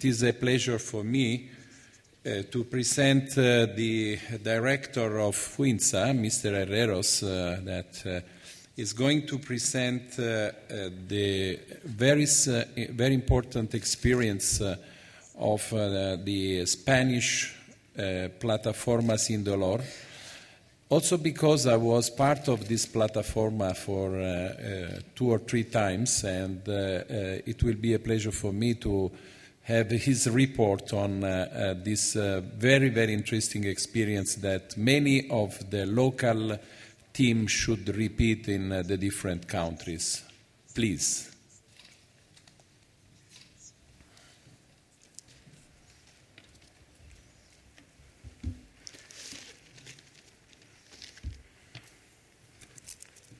it is a pleasure for me to present the director of FUINSA, Mr. Herreos, that is going to present the very important experience of the Spanish Plataforma SinDolor. Also because I was part of this Plataforma for 2 or 3 times, and it will be a pleasure for me to have his report on this very, very interesting experience that many of the local teams should repeat in the different countries. Please.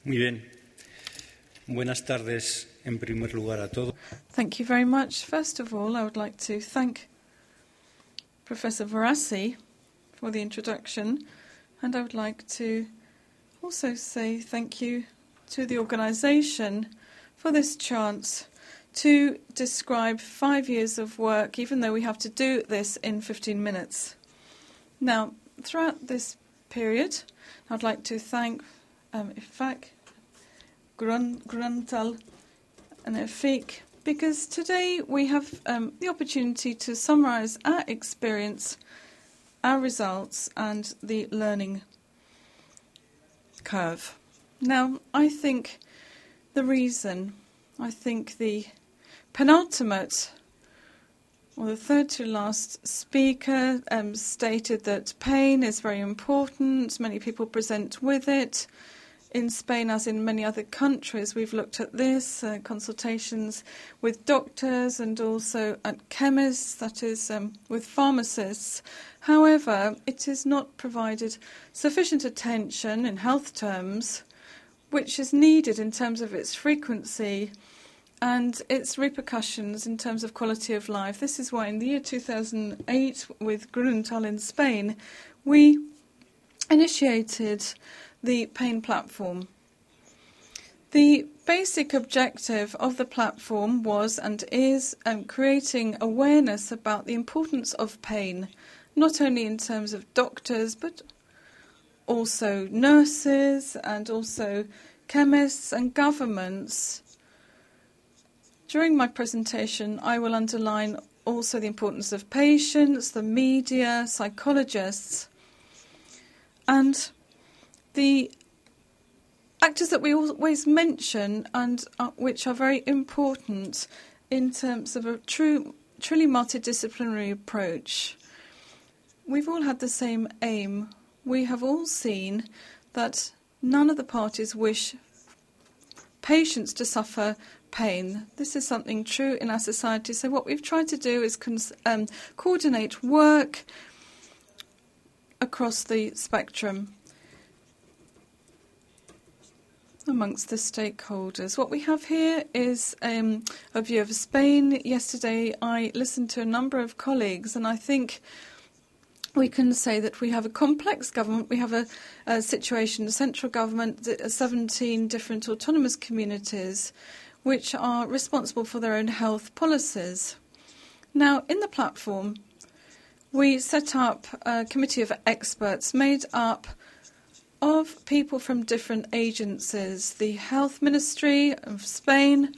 Muy bien. Buenas tardes, en primer lugar, a todos. Thank you very much. First of all, I would like to thank Professor Verassi for the introduction, and I would like to also say thank you to the organisation for this chance to describe 5 years of work, even though we have to do this in 15 minutes. Now, throughout this period, I'd like to thank IFAC, Gruntal and EFIC, because today we have the opportunity to summarise our experience, our results and the learning curve. Now, I think the penultimate or the third to last speaker stated that pain is very important. Many people present with it. In Spain, as in many other countries, we've looked at this, consultations with doctors and also at chemists, that is, with pharmacists. However, it is not provided sufficient attention in health terms, which is needed in terms of its frequency and its repercussions in terms of quality of life. This is why in the year 2008, with Gruntal in Spain, we initiated the pain platform. The basic objective of the platform was and is creating awareness about the importance of pain, not only in terms of doctors, but also nurses and also chemists and governments. During my presentation, I will underline also the importance of patients, the media, psychologists, and the actors that we always mention and which are very important in terms of a truly multidisciplinary approach. We've all had the same aim. We have all seen that none of the parties wish patients to suffer pain. This is something true in our society. So what we've tried to do is coordinate work across the spectrum amongst the stakeholders. What we have here is a view of Spain. Yesterday I listened to a number of colleagues, and I think we can say that we have a complex government. We have a situation, a central government, 17 different autonomous communities which are responsible for their own health policies. Now, in the platform, we set up a committee of experts made up of people from different agencies, the Health Ministry of Spain,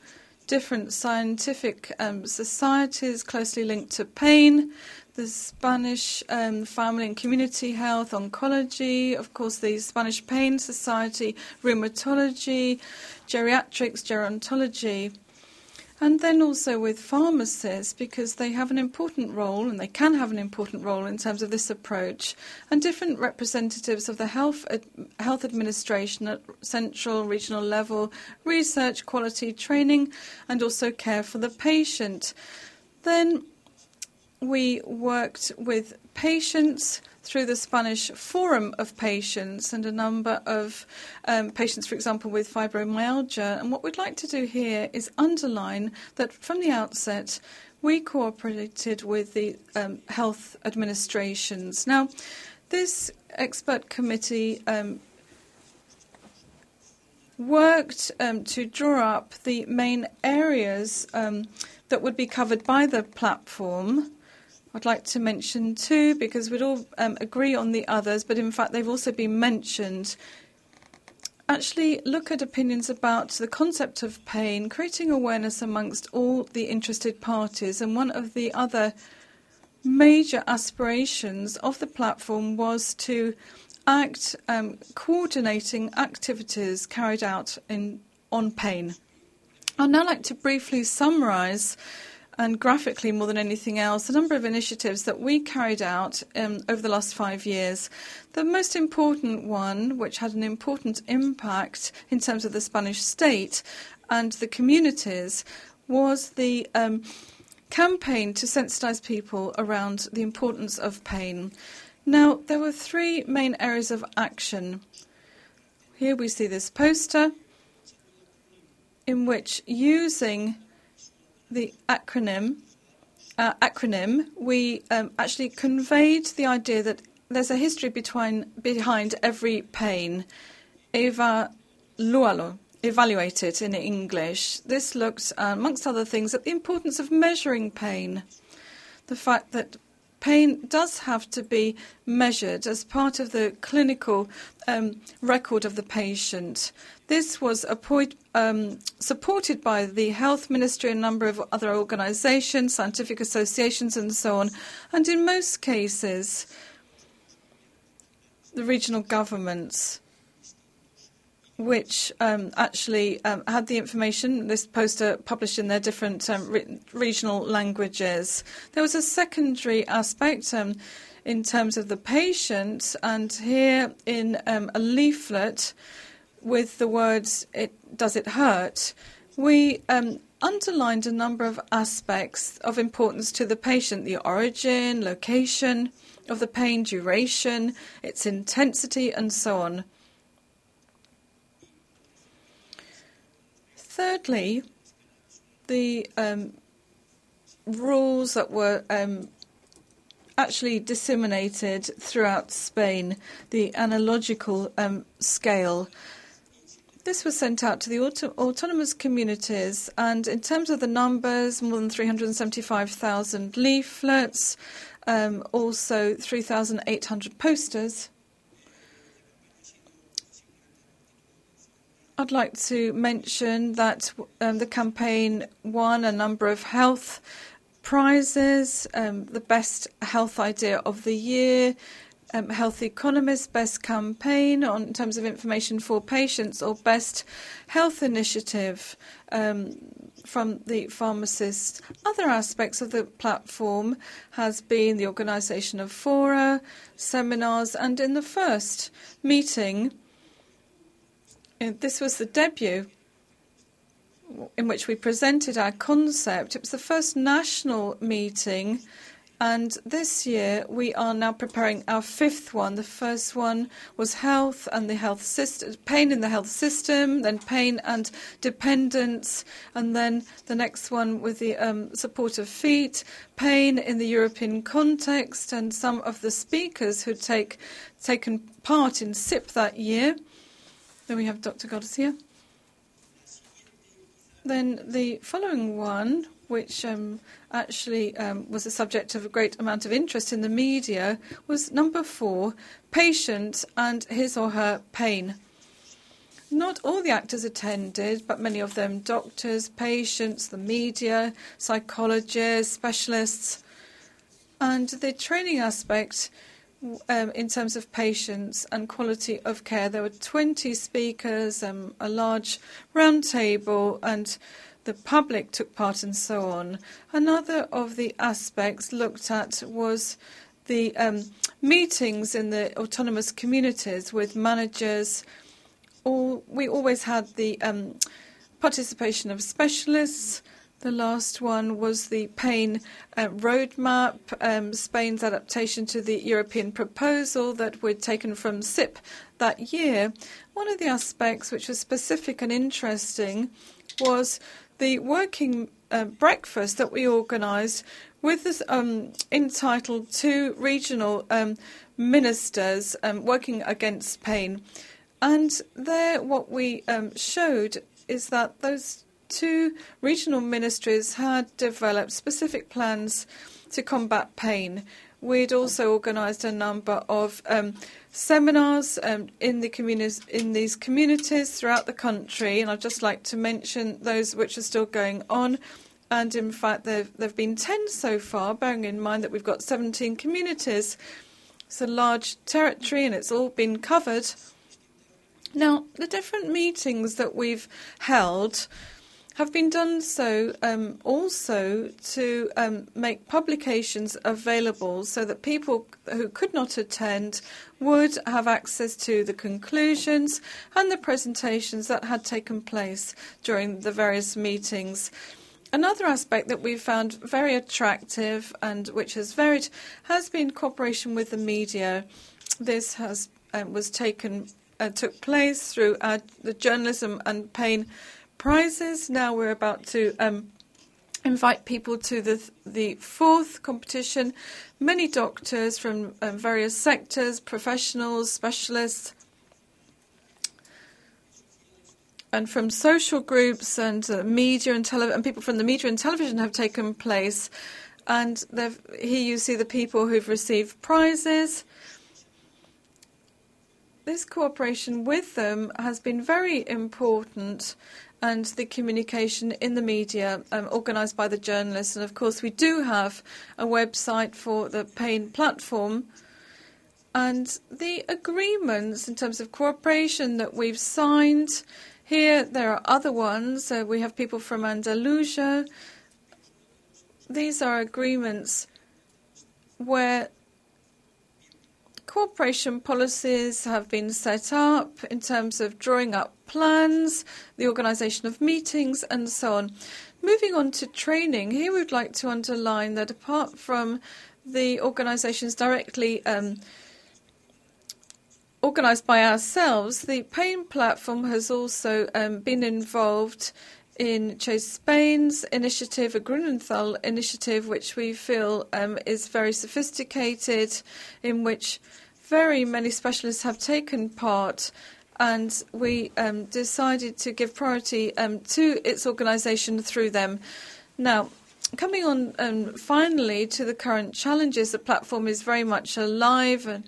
different scientific societies closely linked to pain, the Spanish Family and Community Health, Oncology, of course the Spanish Pain Society, Rheumatology, Geriatrics, Gerontology, and then also with pharmacists, because they have an important role and they can have an important role in terms of this approach, and different representatives of the health administration at central, regional level, research, quality, training, and also care for the patient. Then we worked with patients through the Spanish Forum of Patients and a number of patients, for example, with fibromyalgia. And what we'd like to do here is underline that from the outset we cooperated with the health administrations. Now, this expert committee worked to draw up the main areas that would be covered by the platform. I'd like to mention two because we'd all agree on the others, but in fact they've also been mentioned. Actually look at opinions about the concept of pain, creating awareness amongst all the interested parties. And one of the other major aspirations of the platform was to act coordinating activities carried out on pain. I'd now like to briefly summarise, and graphically more than anything else, a number of initiatives that we carried out over the last 5 years. The most important one, which had an important impact in terms of the Spanish state and the communities, was the campaign to sensitise people around the importance of pain. Now, there were three main areas of action. Here we see this poster in which, using the acronym, we actually conveyed the idea that there's a history behind every pain. Evaluate it in English. This looked, amongst other things, at the importance of measuring pain. The fact that pain does have to be measured as part of the clinical record of the patient. This was supported by the Health Ministry and a number of other organisations, scientific associations and so on. And in most cases, the regional governments, which actually had the information, this poster published in their different regional languages. There was a secondary aspect in terms of the patient, and here in a leaflet with the words, does it hurt?, we underlined a number of aspects of importance to the patient: the origin, location of the pain, duration, its intensity, and so on. Thirdly, the rules that were actually disseminated throughout Spain, the analogical scale. This was sent out to the autonomous communities, and in terms of the numbers, more than 375,000 leaflets, also 3,800 posters. I'd like to mention that the campaign won a number of health prizes, the Best Health Idea of the Year, Health Economist, Best Campaign in terms of information for patients, or Best Health Initiative from the pharmacist. Other aspects of the platform has been the organisation of fora, seminars, and in the first meeting, this was the debut in which we presented our concept. It was the first national meeting, and this year we are now preparing our fifth one. The first one was health and the health system, pain in the health system, then pain and dependence, and then the next one with the support of feet, pain in the European context, and some of the speakers who'd taken part in SIP that year. Then we have Dr. Garcia. Then the following one, which actually was the subject of a great amount of interest in the media, was number 4, patient and his or her pain. Not all the actors attended, but many of them doctors, patients, the media, psychologists, specialists. And the training aspect, in terms of patients and quality of care, there were 20 speakers, a large round table, and the public took part and so on. Another of the aspects looked at was the meetings in the autonomous communities with managers. We always had the participation of specialists. The last one was the pain roadmap, Spain's adaptation to the European proposal that we'd taken from SIP that year. One of the aspects which was specific and interesting was the working breakfast that we organised with this entitled 2 regional ministers working against pain. And there what we showed is that those 2 regional ministries had developed specific plans to combat pain. We'd also organised a number of seminars in these communities throughout the country, and I'd just like to mention those which are still going on. And in fact, there have been 10 so far, bearing in mind that we've got 17 communities. It's a large territory, and it's all been covered. Now, the different meetings that we've held have been done so also to make publications available so that people who could not attend would have access to the conclusions and the presentations that had taken place during the various meetings. Another aspect that we found very attractive and which has varied has been cooperation with the media. This has took place through the Journalism and Pain Prizes. Now we're about to invite people to the 4th competition. Many doctors from various sectors, professionals, specialists, and from social groups and media and people from the media and television have taken place. And here you see the people who've received prizes. This cooperation with them has been very important, and the communication in the media organised by the journalists. And of course we do have a website for the pain platform, and the agreements in terms of cooperation that we've signed. Here there are other ones. We have people from Andalusia. These are agreements where cooperation policies have been set up in terms of drawing up plans, the organisation of meetings, and so on. Moving on to training, here we would like to underline that apart from the organisations directly organised by ourselves, the pain platform has also been involved in Chase Spain's initiative, a Grunenthal initiative, which we feel is very sophisticated, in which very many specialists have taken part, and we decided to give priority to its organisation through them. Now, coming on finally to the current challenges, the platform is very much alive, and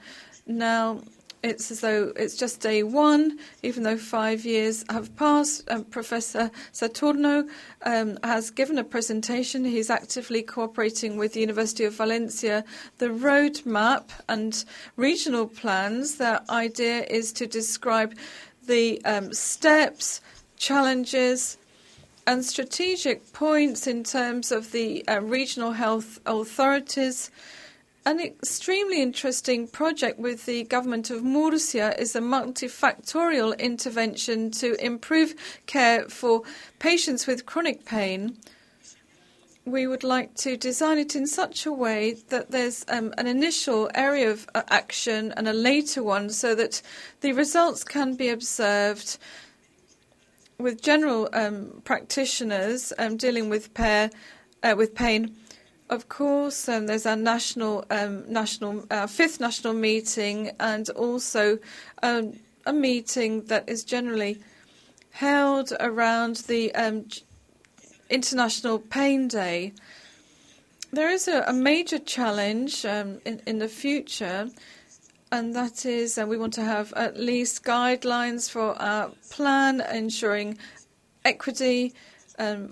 now it's as though it's just day 1, even though 5 years have passed. Professor Saturno has given a presentation. He's actively cooperating with the University of Valencia. The roadmap and regional plans, their idea is to describe the steps, challenges, and strategic points in terms of the regional health authorities. An extremely interesting project with the government of Murcia is a multifactorial intervention to improve care for patients with chronic pain. We would like to design it in such a way that there's an initial area of action and a later one, so that the results can be observed with general practitioners dealing with pain. Of course, there's our fifth national meeting, and also a meeting that is generally held around the International Pain Day. There is a major challenge in the future, and that is we want to have at least guidelines for our plan ensuring equity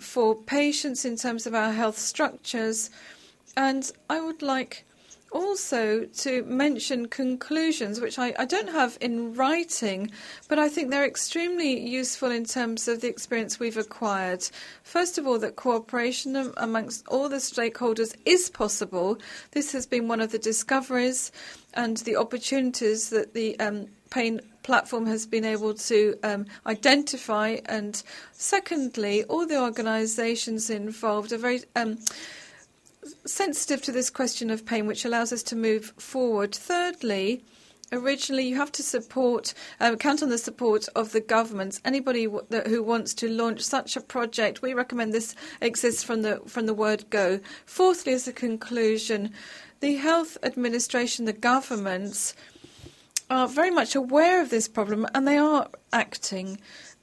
for patients in terms of our health structures. And I would like also to mention conclusions, which I don't have in writing, but I think they're extremely useful in terms of the experience we've acquired. First of all, that cooperation amongst all the stakeholders is possible. This has been one of the discoveries and the opportunities that the pain platform has been able to identify. And secondly, all the organisations involved are very sensitive to this question of pain, which allows us to move forward. Thirdly, originally you have to count on the support of the governments. Anybody who wants to launch such a project, we recommend this exists from the word go. Fourthly, as a conclusion, the health administration, the governments, are very much aware of this problem, and they are acting.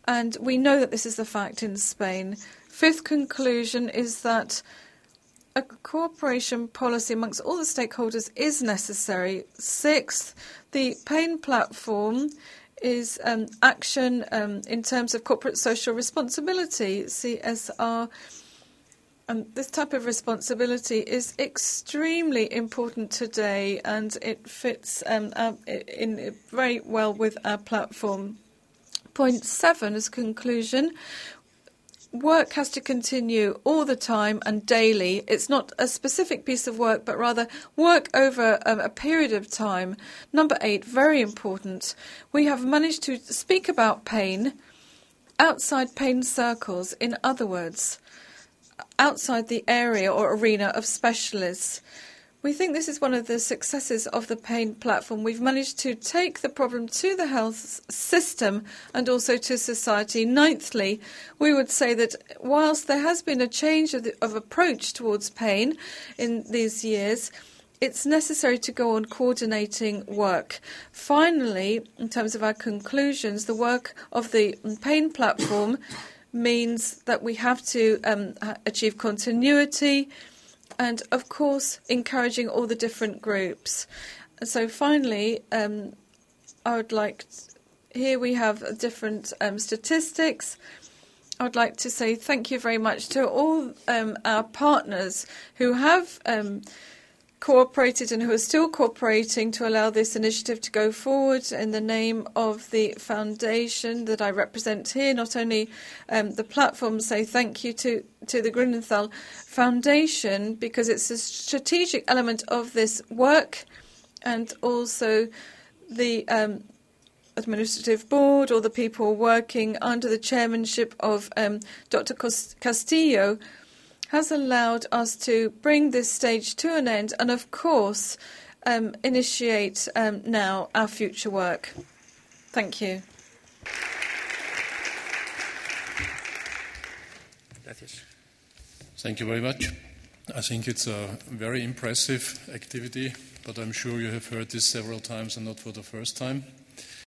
And we know that this is the fact in Spain. Fifth conclusion is that a cooperation policy amongst all the stakeholders is necessary. Sixth, the PAIN platform is action in terms of corporate social responsibility, CSR. And this type of responsibility is extremely important today, and it fits in very well with our platform. Point 7 as conclusion. Work has to continue all the time and daily. It's not a specific piece of work, but rather work over a period of time. Number 8, very important. We have managed to speak about pain outside pain circles. In other words, outside the area or arena of specialists. We think this is one of the successes of the PAIN platform. We've managed to take the problem to the health system and also to society. Ninthly, we would say that whilst there has been a change of approach towards pain in these years, it's necessary to go on coordinating work. Finally, in terms of our conclusions, the work of the PAIN platform means that we have to achieve continuity, and, of course, encouraging all the different groups. So finally, I would like here we have different statistics. I would like to say thank you very much to all our partners who have cooperated and who are still cooperating to allow this initiative to go forward. In the name of the foundation that I represent here, not only the platform, say thank you to the Grunenthal Foundation, because it's a strategic element of this work, and also the administrative board, or the people working under the chairmanship of Dr. Castillo, has allowed us to bring this stage to an end and, of course, initiate now our future work. Thank you. Thank you very much. I think it's a very impressive activity, but I'm sure you have heard this several times and not for the first time.